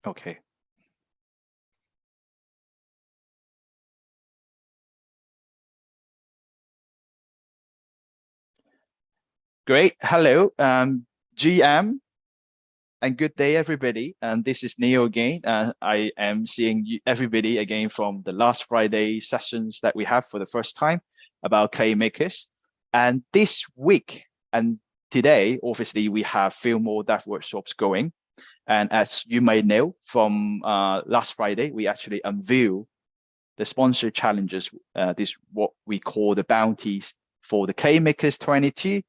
Okay. Great. Hello, GM, and good day, everybody. And this is Neo again. I am seeing everybody again from the last Friday sessions that we have for the first time about Klaymakers. And this week and today, obviously, we have a few more dev workshops going. And as you may know, from last Friday, we actually unveiled the sponsor challenges, this what we call the bounties for the Klaymakers22.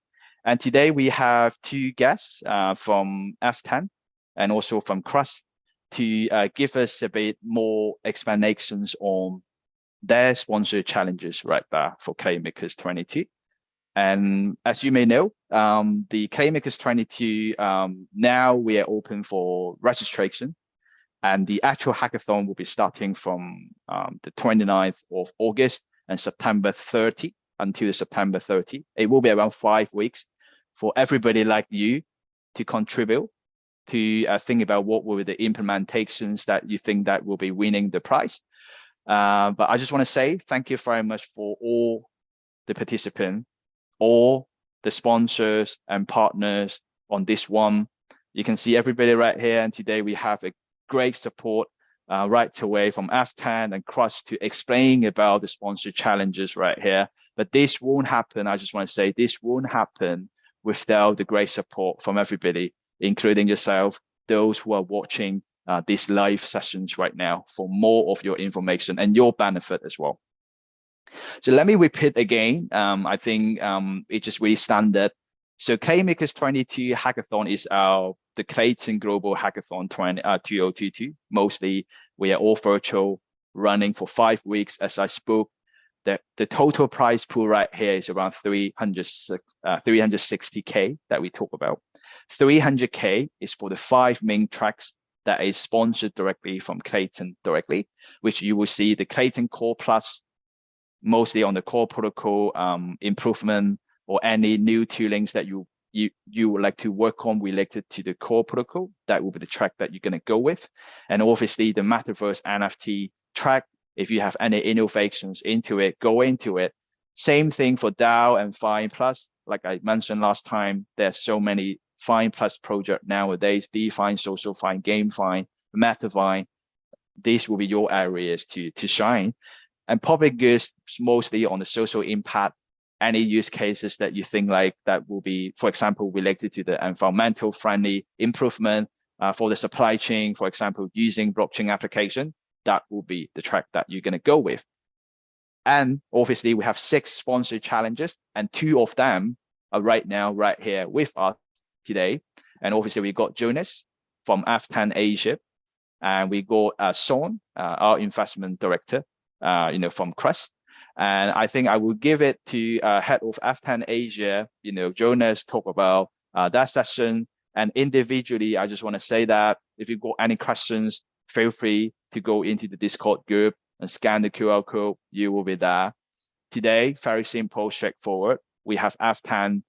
And today we have two guests from F10 and also from Krust to give us a bit more explanations on their sponsor challenges right there for Klaymakers22. And as you may know, the Klaymakers22, now we are open for registration. And the actual hackathon will be starting from the 29th of August and September 30 until September 30. It will be around 5 weeks for everybody like you to contribute to think about what will be the implementations that you think that will be winning the prize. But I just want to say thank you very much for all the participants, all the sponsors and partners on this one. You can see everybody right here. And today we have a great support right away from F10 and Krust to explain about the sponsor challenges right here. But this won't happen. I just want to say this won't happen without the great support from everybody, including yourself, those who are watching these live sessions right now for more of your information and your benefit as well. So let me repeat again. I think it's just really standard. So Klaymakers22 Hackathon is the Klaytn Global Hackathon 2022. Mostly we are all virtual, running for 5 weeks. As I spoke, the total prize pool right here is around 360K that we talk about. 300K is for the 5 main tracks that is sponsored directly from Klaytn directly, which you will see the Klaytn Core Plus, mostly on the core protocol improvement or any new toolings that you would like to work on related to the core protocol. That will be the track that you're going to go with. And obviously the Metaverse NFT track, if you have any innovations into it, go into it. Same thing for DAO and Fine Plus. Like I mentioned last time, there's so many Fine Plus project nowadays, DeFi, Social Fine, GameFi, MetaVine. These will be your areas to shine. And public goods, mostly on the social impact, any use cases that you think like that will be, for example, related to the environmental friendly improvement for the supply chain, for example, using blockchain application, that will be the track that you're going to go with. And obviously we have 6 sponsored challenges and 2 of them are right now, right here with us today. And obviously we got Jonas from F10 Asia, and we got Sean, our investment director, from Krust. And I think I will give it to head of F10 Asia, Jonas, talk about that session. And individually, I just want to say that if you've got any questions, feel free to go into the Discord group and scan the QR code. You will be there. Today, very simple, straightforward. We have F10,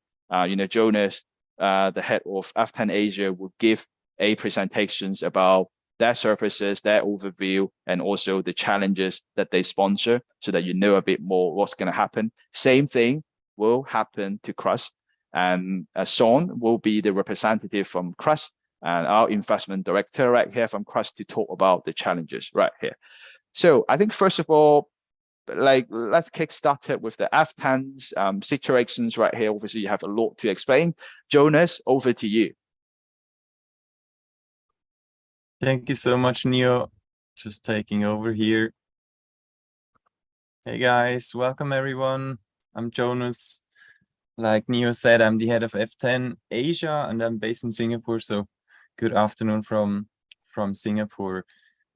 Jonas, the head of F10 Asia, will give a presentations about their services, their overview, and also the challenges that they sponsor so that you know a bit more what's going to happen. Same thing will happen to Krust. And Sean will be the representative from Krust and our investment director right here from Krust to talk about the challenges right here. So I think first of all, let's kick start it with the F10's situations right here. Obviously, you have a lot to explain. Jonas, over to you. Thank you so much, Neo. Just taking over here. Hey guys, welcome everyone. I'm Jonas. Like Neo said, I'm the head of F10 Asia and I'm based in Singapore. So good afternoon from Singapore.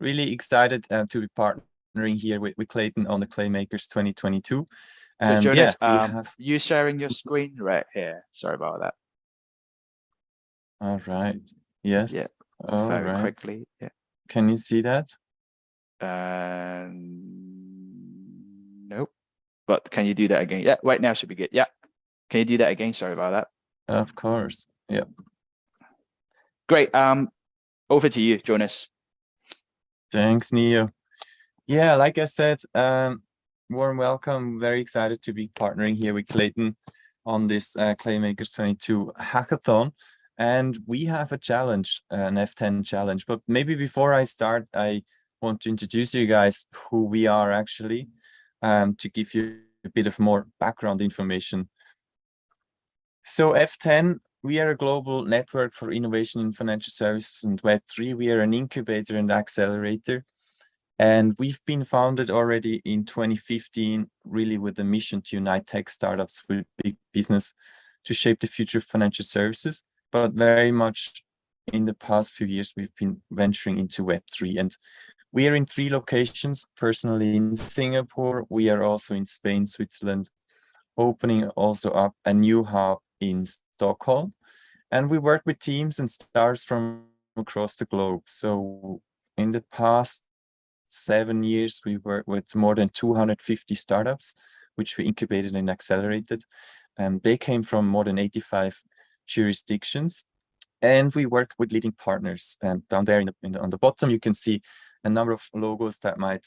Really excited to be partnering here with Klaytn on the Klaymakers 2022. And so Jonas, yeah, you sharing your screen right here. Sorry about that. All right. Yes. Yeah. All very right. quickly. Yeah. Can you see that? Nope. But can you do that again? Yeah, right now should be good. Yeah. Can you do that again? Sorry about that. Of course. Yeah. Great. Over to you, Jonas. Thanks, Neo. Yeah, like I said, warm welcome. Very excited to be partnering here with Klaytn on this Klaymakers22 hackathon. And we have a challenge, an F10 challenge. But maybe before I start, I want to introduce you guys who we are actually, to give you a bit of more background information. So F10, we are a global network for innovation in financial services and Web3. We are an incubator and accelerator. And we've been founded already in 2015, really with the mission to unite tech startups with big business to shape the future of financial services. But very much in the past few years, we've been venturing into Web3. And we are in 3 locations, personally in Singapore. We are also in Spain, Switzerland, opening also up a new hub in Stockholm. And we work with teams and stars from across the globe. So in the past 7 years, we worked with more than 250 startups, which we incubated and accelerated. And they came from more than 85 jurisdictions. And we work with leading partners. And down there on the bottom, you can see a number of logos that might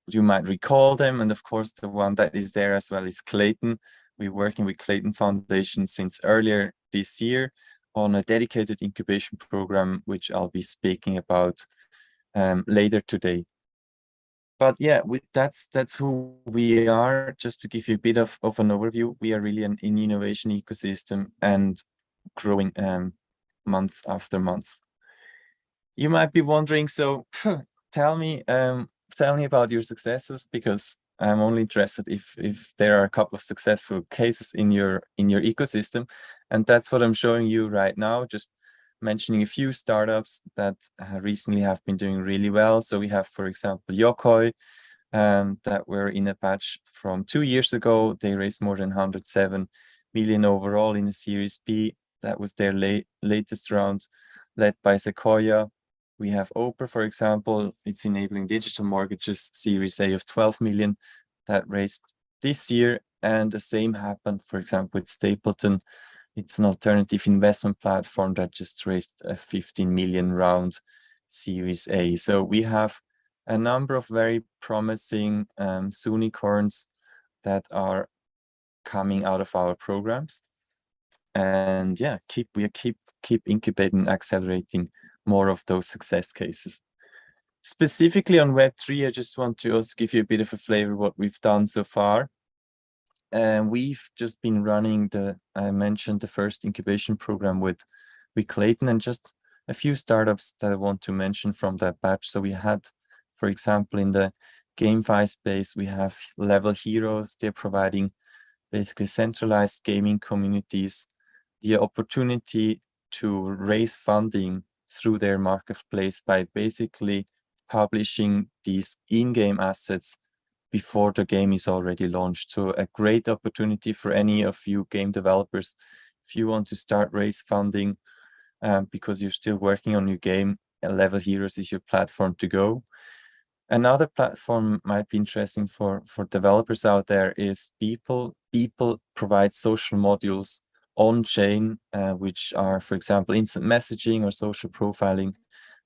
you might recall them. And of course, the one that is there as well is Klaytn. We're working with Klaytn Foundation since earlier this year on a dedicated incubation program, which I'll be speaking about later today. But yeah, that's who we are. Just to give you a bit of an overview, we are really an innovation ecosystem and growing month after month. You might be wondering, so tell me about your successes, because I'm only interested if there are a couple of successful cases in your ecosystem, and that's what I'm showing you right now. Just mentioning a few startups that recently have been doing really well. So we have, for example, Yokoi, that were in a batch from 2 years ago. They raised more than 107 million overall in a Series B. That was their latest round, led by Sequoia. We have Oprah, for example. It's enabling digital mortgages, Series A of 12 million that raised this year. And the same happened, for example, with Stapleton. It's an alternative investment platform that just raised a 15 million round Series A. So we have a number of very promising unicorns that are coming out of our programs. And yeah, we keep incubating, accelerating more of those success cases. Specifically on Web3, I just want to also give you a bit of a flavor of what we've done so far. And we've just been running I mentioned the first incubation program with Klaytn, and just a few startups that I want to mention from that batch. So we had, for example, in the GameFi space, we have Level Heroes. They're providing basically centralized gaming communities the opportunity to raise funding through their marketplace by basically publishing these in-game assets before the game is already launched. So a great opportunity for any of you game developers. If you want to start raise funding because you're still working on your game, Level Heroes is your platform to go. Another platform might be interesting for developers out there is Beeple. Beeple provides social modules on chain, which are, for example, instant messaging or social profiling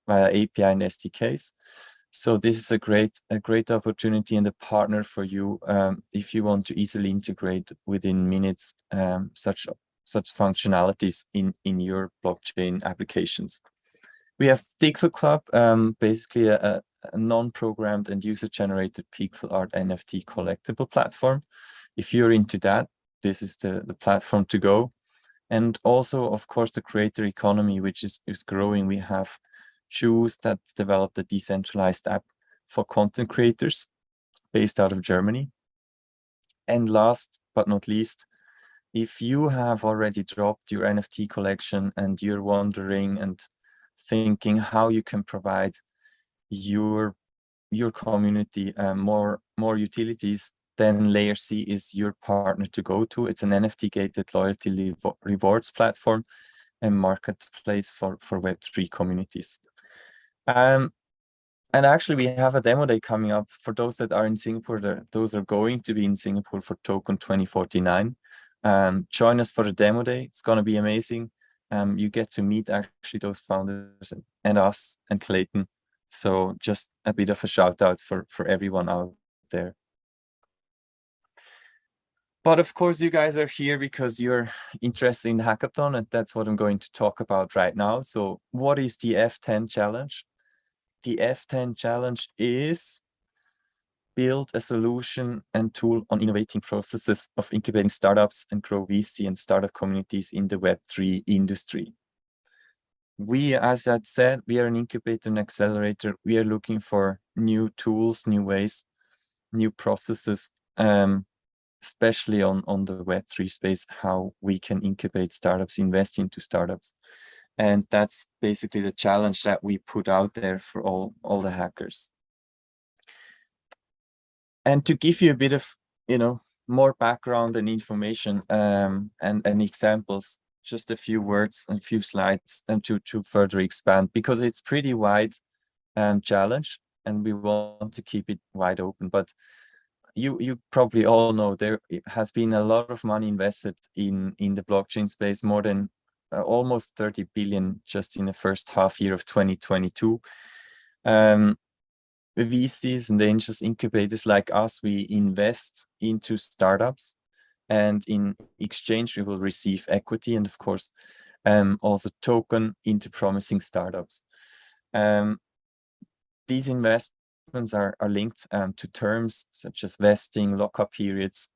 via API and SDKs. So this is a great opportunity and a partner for you if you want to easily integrate within minutes such functionalities in your blockchain applications. We have Pixel Club, basically a non-programmed and user-generated pixel art NFT collectible platform. If you're into that, this is the platform to go. And also, of course, the creator economy, which is growing. We have Shoes that developed a decentralized app for content creators based out of Germany. And last but not least, if you have already dropped your NFT collection and you're wondering and thinking how you can provide your community more utilities, then Layer C is your partner to go to. It's an NFT-gated loyalty rewards platform and marketplace for Web3 communities. And actually, we have a demo day coming up for those that are in Singapore. Those are going to be in Singapore for Token 2049. Join us for the demo day. It's going to be amazing. you get to meet actually those founders and us and Klaytn. So just a bit of a shout out for everyone out there. But of course, you guys are here because you're interested in hackathon, and that's what I'm going to talk about right now. So what is the F10 challenge? The F10 challenge is build a solution and tool on innovating processes of incubating startups and grow VC and startup communities in the Web3 industry. We, as I said, we are an incubator and accelerator. We are looking for new tools, new ways, new processes, especially on the Web3 space, how we can incubate startups, invest into startups. And that's basically the challenge that we put out there for all the hackers. And to give you a bit of, more background and information and examples, just a few words and a few slides and to further expand, because it's pretty wide challenge and we want to keep it wide open. But you probably all know there has been a lot of money invested in the blockchain space, more than almost 30 billion just in the first half year of 2022. VCs and angels incubators like us, we invest into startups, and in exchange we will receive equity and of course also token into promising startups. These investments are linked to terms such as vesting, lockup periods,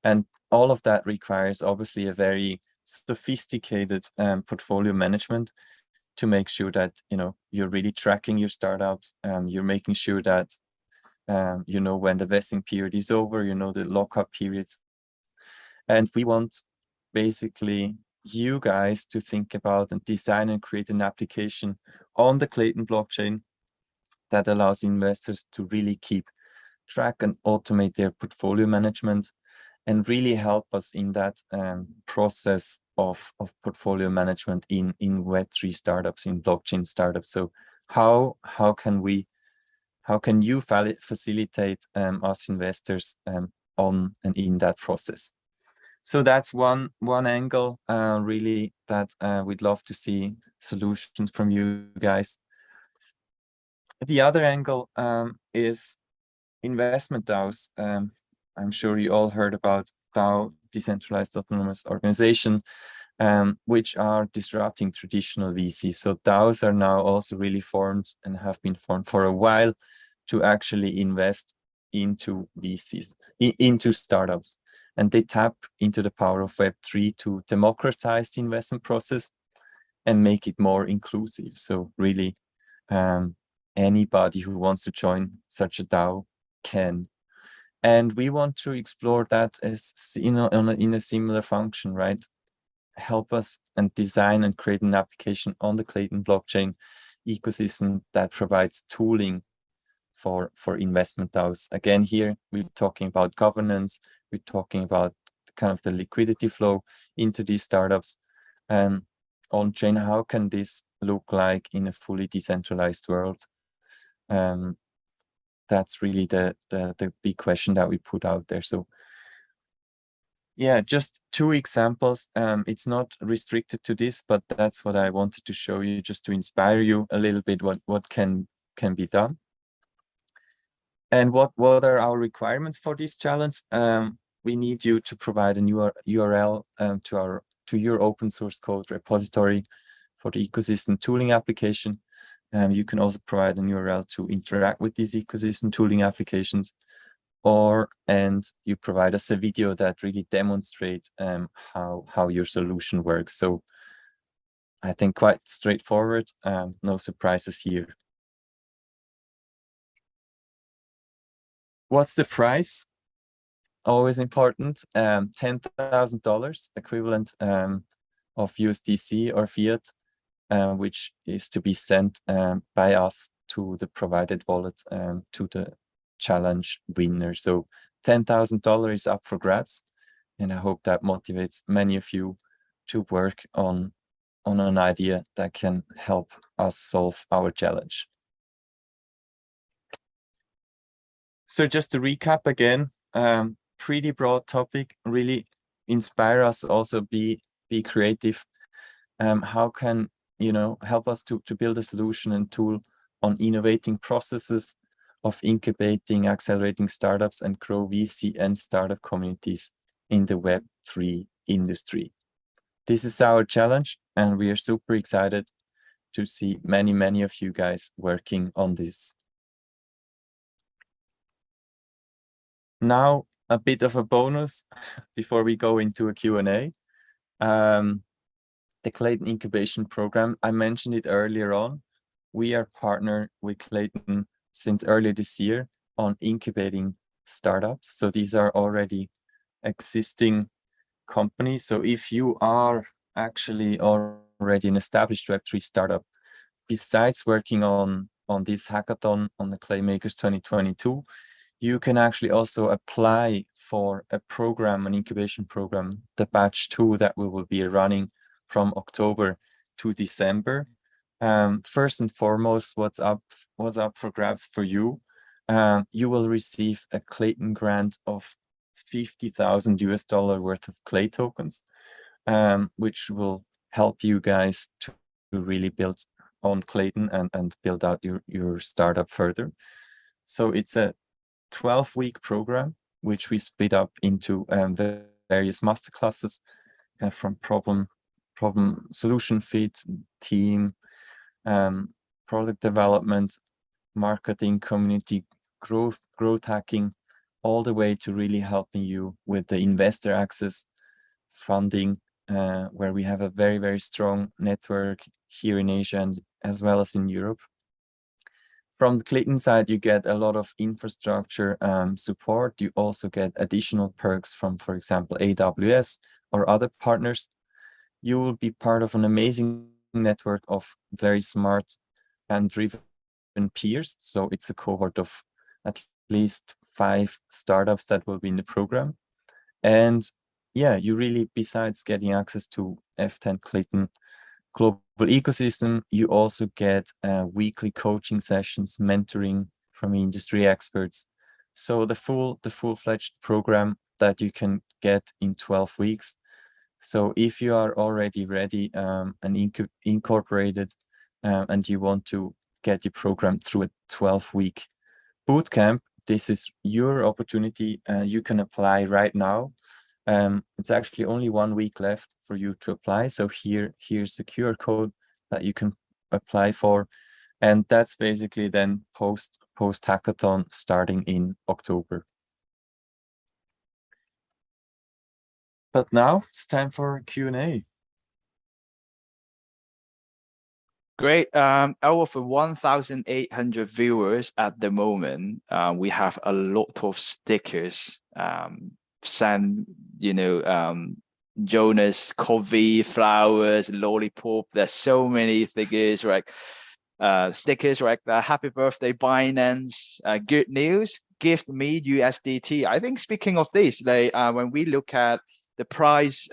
and all of that requires obviously a very sophisticated portfolio management to make sure that you're really tracking your startups. You're making sure that when the vesting period is over, the lockup periods. And we want basically you guys to think about and design and create an application on the Klaytn blockchain that allows investors to really keep track and automate their portfolio management and really help us in that process of portfolio management in Web3 startups, in blockchain startups. So how can you facilitate us investors on and in that process? So that's one angle really that we'd love to see solutions from you guys. The other angle is investment DAOs. I'm sure you all heard about DAO, Decentralized Autonomous Organization, which are disrupting traditional VC. So DAOs are now also really formed and have been formed for a while to actually invest into VCs, into startups. And they tap into the power of Web3 to democratize the investment process and make it more inclusive. So really, anybody who wants to join such a DAO can. And we want to explore that as in a similar function, right? Help us and design and create an application on the Klaytn blockchain ecosystem that provides tooling for investment DAOs. Again, here we're talking about governance. We're talking about kind of the liquidity flow into these startups. On chain, how can this look like in a fully decentralized world? That's really the big question that we put out there. So yeah, just two examples. It's not restricted to this, but that's what I wanted to show you, just to inspire you a little bit what can be done. And what are our requirements for this challenge? We need you to provide a new URL to your open source code repository for the ecosystem tooling application. You can also provide an URL to interact with these ecosystem tooling applications, and you provide us a video that really demonstrates how your solution works. So I think quite straightforward, no surprises here. What's the price? Always important. $10,000 equivalent of USDC or fiat, which is to be sent by us to the provided wallet to the challenge winner. So $10,000 is up for grabs, and I hope that motivates many of you to work on an idea that can help us solve our challenge. So just to recap again, pretty broad topic, really inspire us, also be creative. how can help us to build a solution and tool on innovating processes of incubating, accelerating startups, and grow VC and startup communities in the Web3 industry. This is our challenge, and we are super excited to see many of you guys working on this. Now, a bit of a bonus before we go into a Q&A. The Klaytn incubation program, I mentioned it earlier on. We are partnered with Klaytn since earlier this year on incubating startups. So these are already existing companies. So if you are actually already an established Web3 startup, besides working on this hackathon on the Klaymakers 2022, you can actually also apply for a program, an incubation program, the batch 2 that we will be running from October to December. First and foremost, what's up for grabs for you? You will receive a Klaytn grant of $50,000 worth of Klay tokens, which will help you guys to really build on Klaytn and build out your startup further. So it's a 12-week program, which we split up into various masterclasses, from problem solution fit, team, product development, marketing, community growth hacking, all the way to really helping you with the investor access, funding, where we have a very strong network here in Asia and as well as in Europe. From the Klaytn side, you get a lot of infrastructure support. You also get additional perks from, for example, AWS or other partners. You will be part of an amazing network of very smart and driven peers. So it's a cohort of at least 5 startups that will be in the program. And yeah, you really, besides getting access to F10 Klaytn global ecosystem, you also get weekly coaching sessions, mentoring from industry experts. So the full-fledged program that you can get in 12 weeks. So if you are already ready and incorporated and you want to get your program through a 12-week bootcamp, this is your opportunity. You can apply right now. It's actually only 1 week left for you to apply. So here's the QR code that you can apply for. And that's basically then post hackathon starting in October. But now it's time for Q&A. Great. Out of the 1,800 viewers at the moment, we have a lot of stickers. Send, Jonas, coffee, flowers, lollipop. There's so many stickers, right? Stickers, right? Happy birthday, Binance. Good news, gift me USDT. I think speaking of this, when we look at the price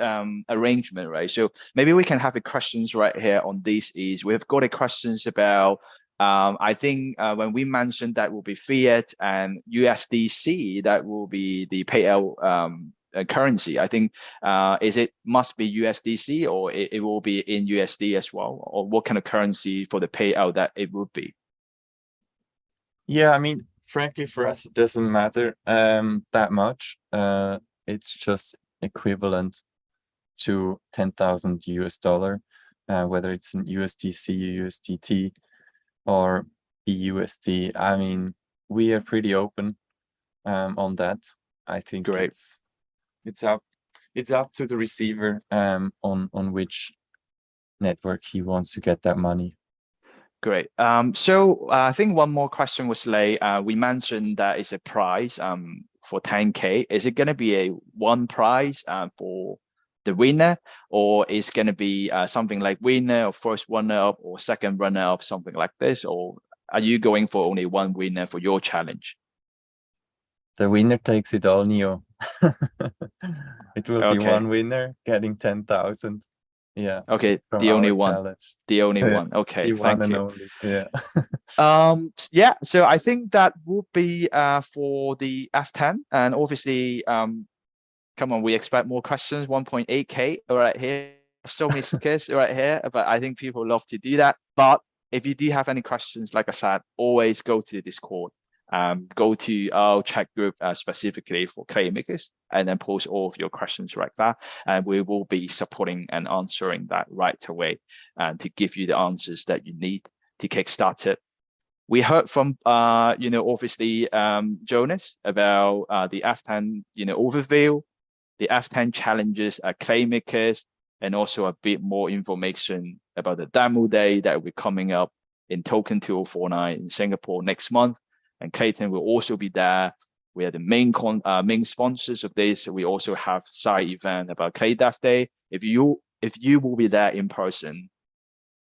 arrangement, right? So maybe we can have the questions right here on this. We've got the questions about, I think when we mentioned that will be fiat and USDC, that will be the payout currency. I think must be USDC or it will be in USD as well, or what kind of currency for the payout that it would be? Yeah, I mean, frankly, for us, it doesn't matter that much. It's just equivalent to 10,000 US dollar, whether it's in USDC, USDT, or BUSD. I mean, we are pretty open on that. I think Great. It's up to the receiver on which network he wants to get that money. Great. So I think one more question was we mentioned that it's a prize for 10K. Is it going to be a one prize for the winner, or is going to be something like winner or first runner-up or second runner-up, something like this? Or are you going for only one winner for your challenge? The winner takes it all, Neo. It will be one winner getting 10,000. Yeah. Okay. The only one. Challenge. The only one. Okay. Thank you. Only. Yeah. Yeah. So I think that would be for the F10, and obviously, come on, we expect more questions. 1.8K right here. so many stickers right here, but I think people love to do that. But if you do have any questions, like I said, always go to the Discord. Go to our chat group specifically for Klaymakers, and then post all of your questions right there, and we will be supporting and answering that right away, to give you the answers that you need to kickstart it. We heard from obviously Jonas about the F10 overview, the F10 challenges at Klaymakers, and also a bit more information about the demo day that will be coming up in Token 2049 in Singapore next month. And Klaytn will also be there. We are the main sponsors of this. We also have side event about Klay Dev Day. If you will be there in person,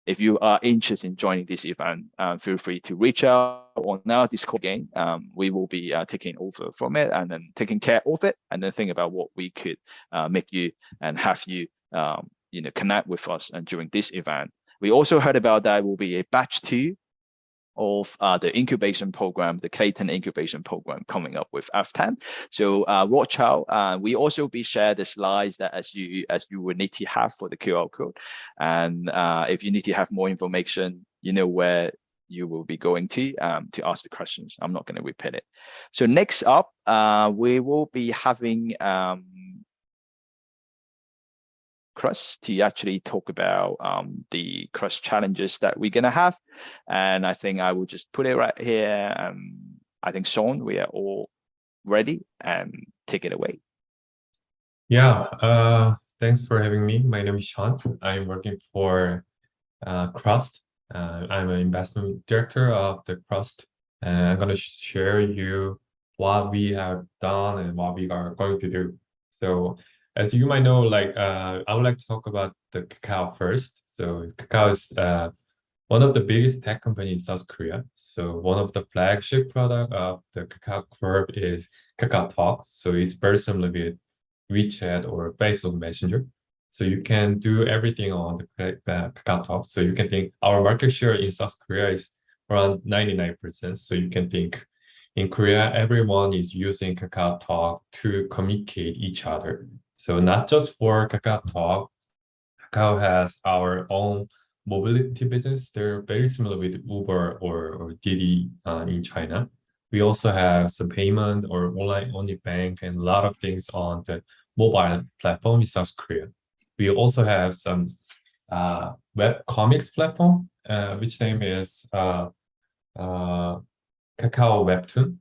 if you are interested in joining this event, feel free to reach out on our Discord again. We will be taking over from it and then taking care of it, and then think about what we could make you and have you connect with us and during this event. We also heard about that will be a batch 2 of the incubation program, the Klaytn incubation program coming up with F10. So watch out. We also be share the slides that as you would need to have for the QR code. And if you need to have more information, you know where you will be going to ask the questions. I'm not going to repeat it. So next up, we will be having Krust to actually talk about the Krust challenges that we're going to have. And I think I will just put it right here. I think, Sean, we are all ready, and take it away. Yeah, thanks for having me. My name is Sean. I'm working for Krust. I'm an investment director of the Krust. And I'm going to share you what we have done and what we are going to do. So as you might know, I would like to talk about the Kakao first. So Kakao is one of the biggest tech companies in South Korea. So one of the flagship product of the Kakao Corp is Kakao Talk. So it's very similar with WeChat or Facebook Messenger. So you can do everything on the Kakao Talk. So you can think our market share in South Korea is around 99%. So you can think in Korea, everyone is using Kakao Talk to communicate each other. So not just for Kakao Talk, Kakao has our own mobility business. They're very similar with Uber or Didi in China. We also have some payment or online-only bank and a lot of things on the mobile platform in South Korea. We also have some web comics platform, which name is Kakao Web2.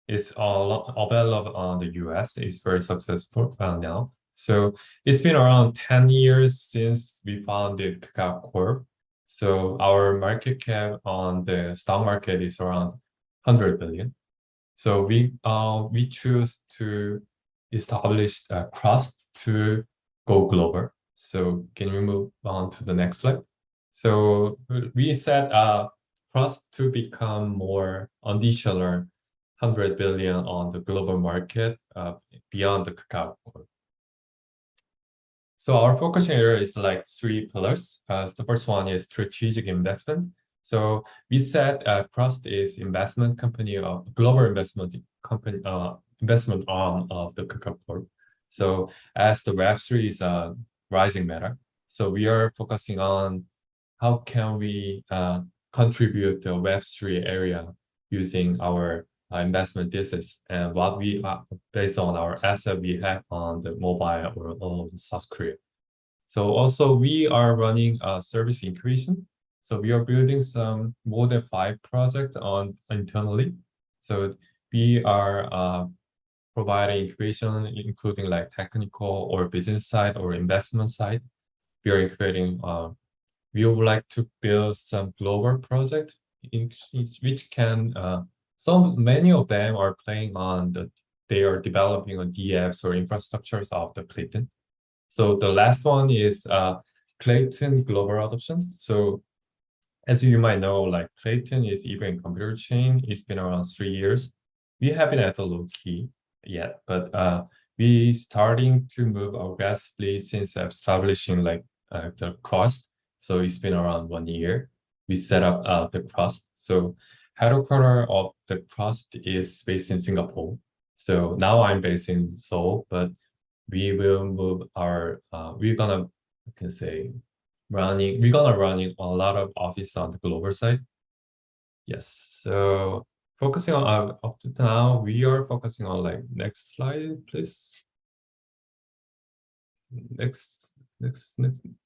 It's available on the US. It's very successful now. So it's been around 10 years since we founded Kakao Corp. So our market cap on the stock market is around 100 billion. So we choose to establish Krust to go global. So can we move on to the next slide? So we set Krust to become more additional 100 billion on the global market beyond the Kakao Corp. So our focus area is like 3 pillars. The first one is strategic investment. So we said Krust is investment company of global investment company, investment arm of the Kakao Corp. So as the Web3 is a rising matter, so we are focusing on how can we contribute to Web3 area using our investment thesis and what we are based on our asset we have on the mobile or all of South Korea. So also we are running a service incubation. So we are building some more than 5 projects on internally. So we are providing incubation, including like technical or business side or investment side. We are incubating. We would like to build some global project which can. Many of them are playing on they are developing on DApps or infrastructures of the Klaytn. So the last one is Klaytn global adoption. So as you might know, like Klaytn is even computer chain. It's been around 3 years. We haven't at the low key yet, but we starting to move aggressively since establishing like the Krust. So it's been around 1 year. We set up the Krust. So headquarters of the Krust is based in Singapore. So now I'm based in Seoul, but we will move our, we're gonna I can say we're gonna running a lot of office on the global side. Yes, so focusing on up to now, we are focusing on like next slide, please. Next.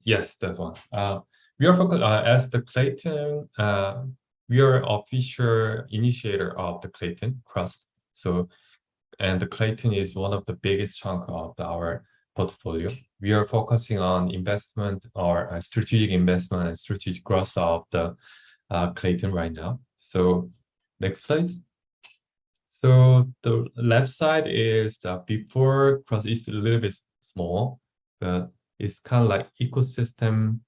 Yes, that one. We are focused as the Klaytn. We are official initiator of the Klaytn Krust. So, and the Klaytn is one of the biggest chunk of our portfolio. We are focusing on investment or strategic investment and strategic growth of the Klaytn right now. So, next slide. So the left side is the before Krust is a little bit small, but it's kind of like ecosystem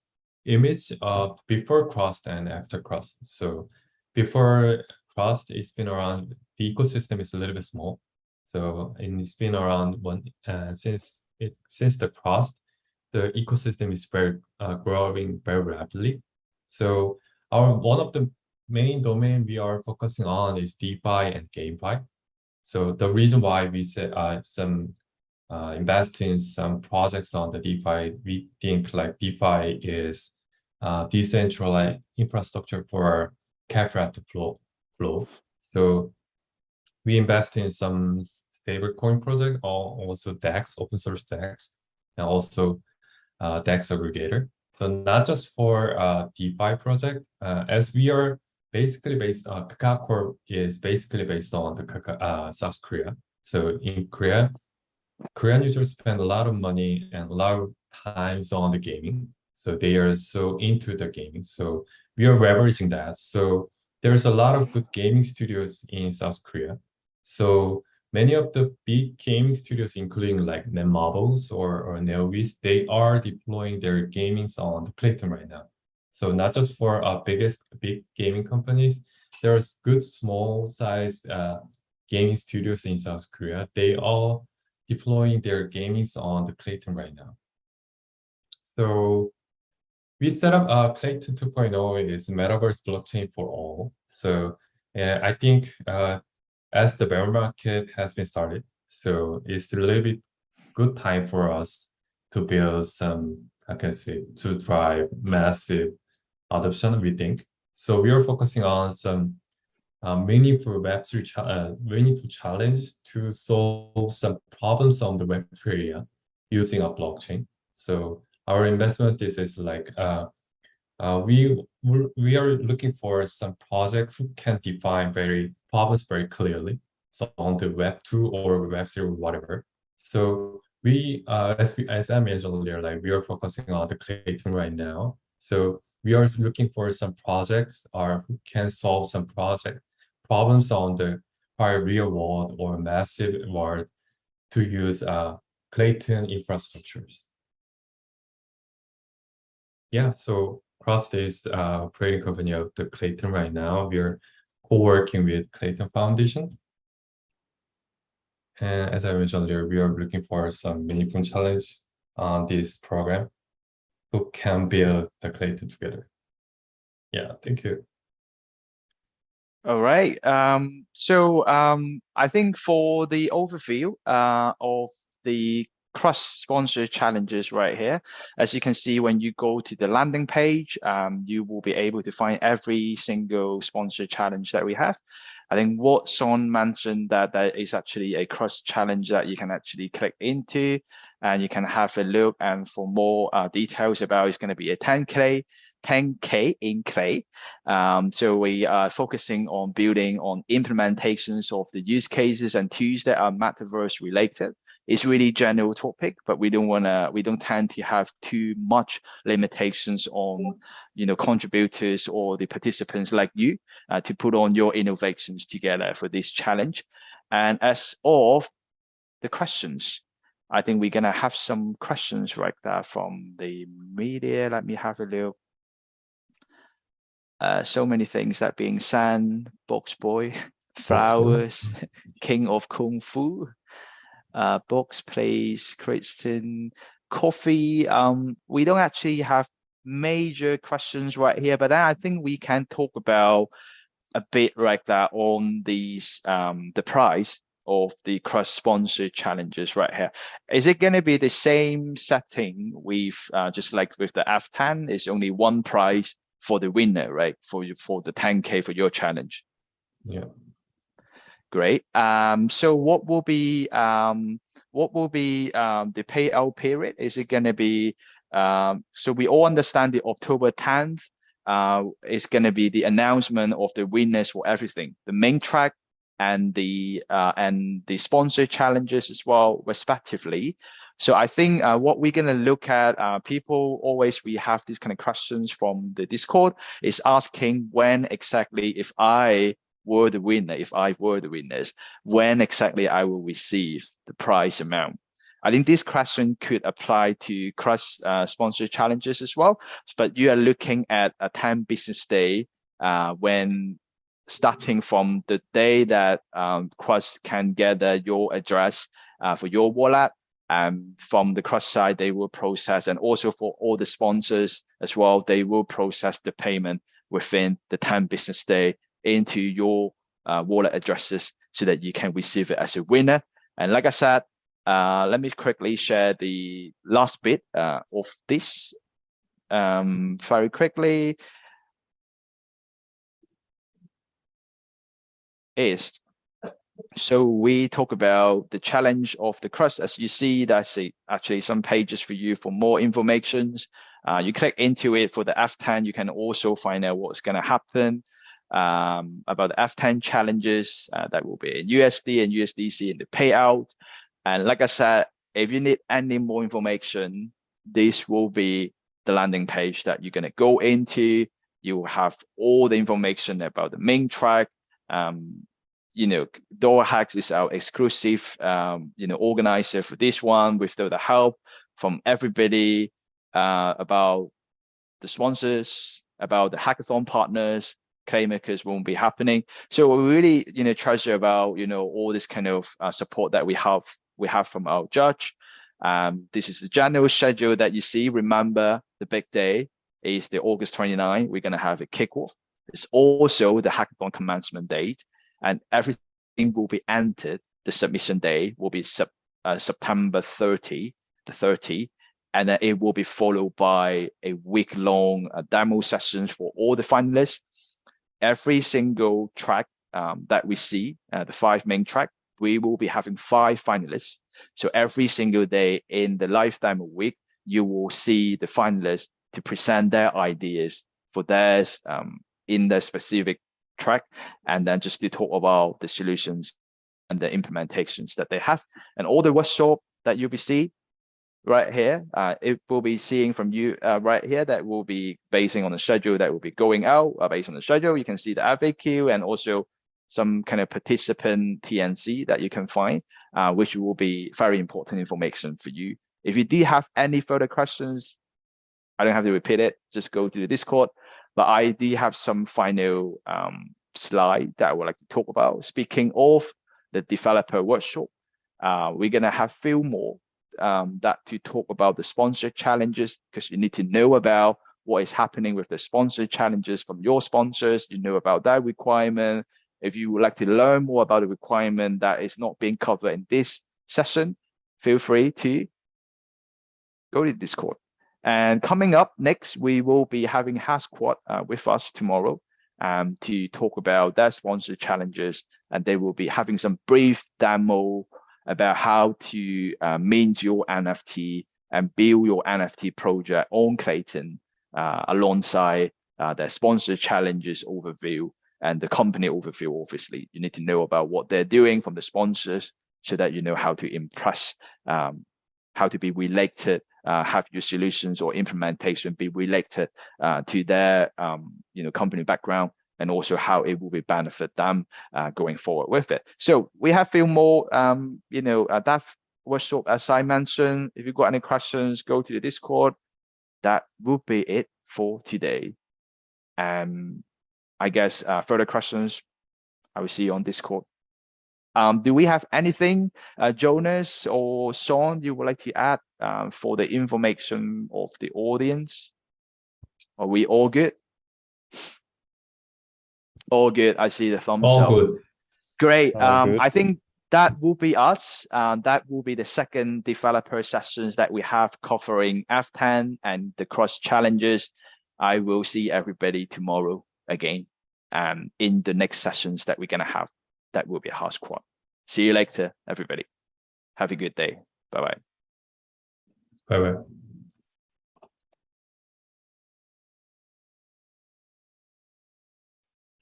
image of before Krust and after Krust. So before Krust, it's been around, the ecosystem is a little bit small. So it's been around since the Krust, the ecosystem is very growing very rapidly. So one of the main domain we are focusing on is DeFi and GameFi. So the reason why we said invest in some projects on the DeFi, we think like DeFi is decentralized infrastructure for capital flow. So we invest in some stablecoin project, or also DEX, open source DEX, and also DEX aggregator. So not just for DeFi project, as we are basically based on Kakao Corp is basically based on the South Korea. So in Korea, Korean users spend a lot of money and a lot of times on the gaming. So they are so into the gaming. So we are leveraging that. So there's a lot of good gaming studios in South Korea. So many of the big gaming studios, including like Netmarbles or NeoWiz, they are deploying their gamings on the Klaytn right now. So not just for our big gaming companies, there's good small size gaming studios in South Korea. They all deploying their gamings on the Klaytn right now. So we set up Klaytn 2.0 is metaverse blockchain for all. So I think as the bear market has been started, so it's a little bit good time for us to build some, I can say, to drive massive adoption, we think. So we are focusing on some meaningful Web3 meaningful challenges to solve some problems on the Web3 area using a blockchain. So our investment is like we are looking for some project who can define problems very clearly. So on the Web2 or Web3 or whatever. So we as I mentioned earlier, like we are focusing on the Klaytn right now. So we are looking for some projects who can solve some problems on the real world or massive world to use Klaytn infrastructures. Yeah, so Krust is creating company of the Klaytn right now. We are co-working with Klaytn Foundation. And as I mentioned earlier, we are looking for some meaningful challenge on this program who can build the Klaytn together. Yeah, thank you. All right. I think for the overview of the Krust sponsor challenges right here, as you can see, when you go to the landing page, you will be able to find every single sponsor challenge that we have. I think what Son mentioned that is actually a Krust challenge that you can actually click into and you can have a look. And for more details about, it's going to be a 10K in Klay. So we are focusing on building on implementations of the use cases and tools that are metaverse related. It's really general topic, but we don't tend to have too much limitations on, contributors or the participants like you to put on your innovations together for this challenge. And as of the questions, I think we're gonna have some questions like that from the media. Let me have a look. So many things that being sand, box boy, flowers, king of kung fu, box plays, Kristen, coffee. We don't actually have major questions right here, but I think we can talk about a bit like that on these the prize. of the Krust sponsored challenges right here. Is it going to be the same setting with just like with the F10? It's only one prize for the winner, right? For the 10K for your challenge. Yeah. Great. So what will be the payout period? Is it going to be so we all understand the October 10th is going to be the announcement of the winners for everything, the main track and the sponsor challenges as well, respectively. So I think what we're going to look at, we have these kind of questions from the Discord, is asking when exactly, if I were the winners, when exactly I will receive the prize amount. I think this question could apply to Krust sponsor challenges as well, but you are looking at a 10 business day when starting from the day that Krust can gather your address for your wallet. From the Krust side, they will process, and also for all the sponsors as well, they will process the payment within the 10 business day into your wallet addresses so that you can receive it as a winner. And like I said, let me quickly share the last bit of this very quickly. So we talk about the challenge of the Krust. As you see, that's actually some pages for you for more information. You click into it for the F10. You can also find out what's going to happen about the F10 challenges that will be in USD and USDC in the payout. And like I said, if you need any more information, this will be the landing page that you're going to go into. You will have all the information about the main track. DoraHacks is our exclusive, organizer for this one, with the help from everybody about the sponsors, about the hackathon partners. Klaymakers won't be happening. So we really, treasure about, all this kind of support that we have from our judge. This is the general schedule that you see. Remember, the big day is the August 29. We're going to have a kickoff. It's also the hackathon commencement date, and everything will be entered. The submission day will be September 30, and then it will be followed by a week-long demo sessions for all the finalists. Every single track that we see, the 5 main track, we will be having 5 finalists. So every single day in the lifetime of week, you will see the finalists to present their ideas for theirs in their specific track, and then just to talk about the solutions and the implementations that they have. And all the workshop that you'll be seeing right here, it will be seeing from you right here, that will be basing on the schedule that will be going out. Based on the schedule, you can see the FAQ and also some kind of participant TNC that you can find, which will be very important information for you. If you do have any further questions, I don't have to repeat it, just go to the Discord. But I do have some final slide that I would like to talk about. Speaking of the developer workshop, we're going to have few more that to talk about the sponsor challenges, because you need to know about what is happening with the sponsor challenges from your sponsors. You know about that requirement. If you would like to learn more about the requirement that is not being covered in this session, feel free to go to Discord. And coming up next, we will be having HashSquad with us tomorrow to talk about their sponsor challenges, and they will be having some brief demo about how to mint your NFT and build your NFT project on Klaytn alongside their sponsor challenges overview and the company overview. Obviously, you need to know about what they're doing from the sponsors so that you know how to impress, how to be related, have your solutions or implementation be related to their company background, and also how it will be benefit them going forward with it. So we have a few more that workshop, as I mentioned. If you've got any questions, go to the Discord. That will be it for today. I guess further questions, I will see you on Discord. Do we have anything, Jonas or Sean, you would like to add for the information of the audience? Are we all good? All good. I see the thumbs All up. good. Great. All good. I think that will be us. That will be the second developer sessions that we have covering F10 and the Krust challenges. I will see everybody tomorrow again in the next sessions that we're going to have. That will be a hard squad. See you later, everybody. Have a good day. Bye-bye. Bye-bye.